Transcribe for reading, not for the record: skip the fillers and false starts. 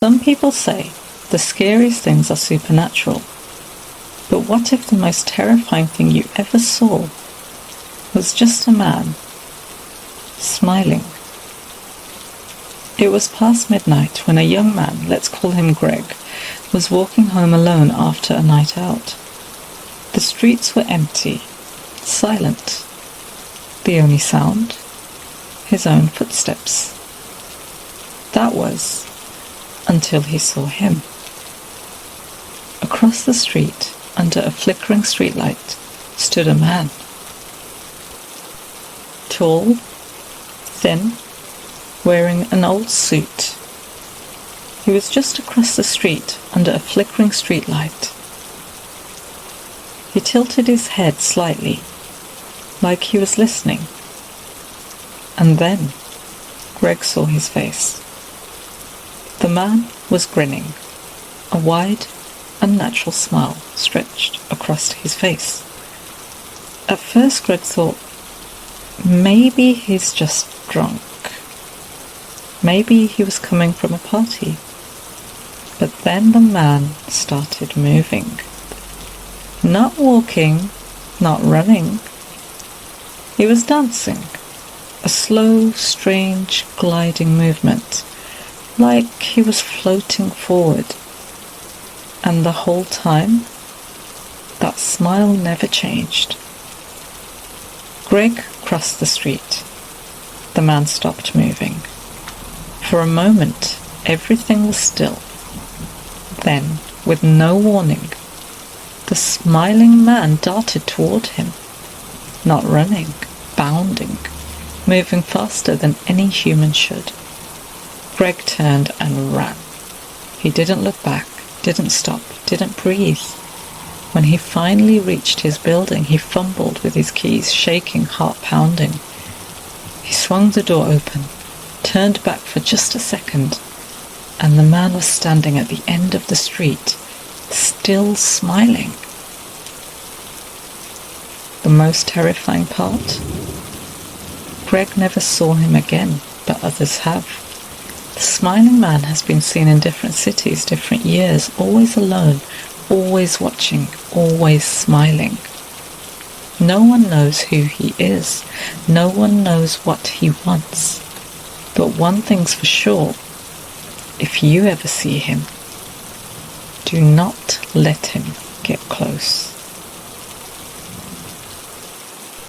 Some people say the scariest things are supernatural, but what if the most terrifying thing you ever saw was just a man smiling? It was past midnight when a young man, let's call him Greg, was walking home alone after a night out. The streets were empty, silent. The only sound? His own footsteps. That was until he saw him. Across the street, under a flickering streetlight, stood a man. Tall, thin, wearing an old suit. He was just across the street, under a flickering streetlight. He tilted his head slightly, like he was listening. And then Greg saw his face. The man was grinning, a wide, unnatural smile stretched across his face. At first Greg thought, maybe he's just drunk. Maybe he was coming from a party. But then the man started moving. Not walking, not running. He was dancing, a slow, strange, gliding movement, like he was floating forward. And the whole time, that smile never changed. Greg crossed the street. The man stopped moving. For a moment, everything was still. Then, with no warning, the smiling man darted toward him, not running, bounding, moving faster than any human should. Greg turned and ran. He didn't look back, didn't stop, didn't breathe. When he finally reached his building, he fumbled with his keys, shaking, heart pounding. He swung the door open, turned back for just a second, and the man was standing at the end of the street, still smiling. The most terrifying part? Greg never saw him again, but others have. The smiling man has been seen in different cities, different years, always alone, always watching, always smiling. No one knows who he is. No one knows what he wants. But one thing's for sure. If you ever see him, do not let him get close.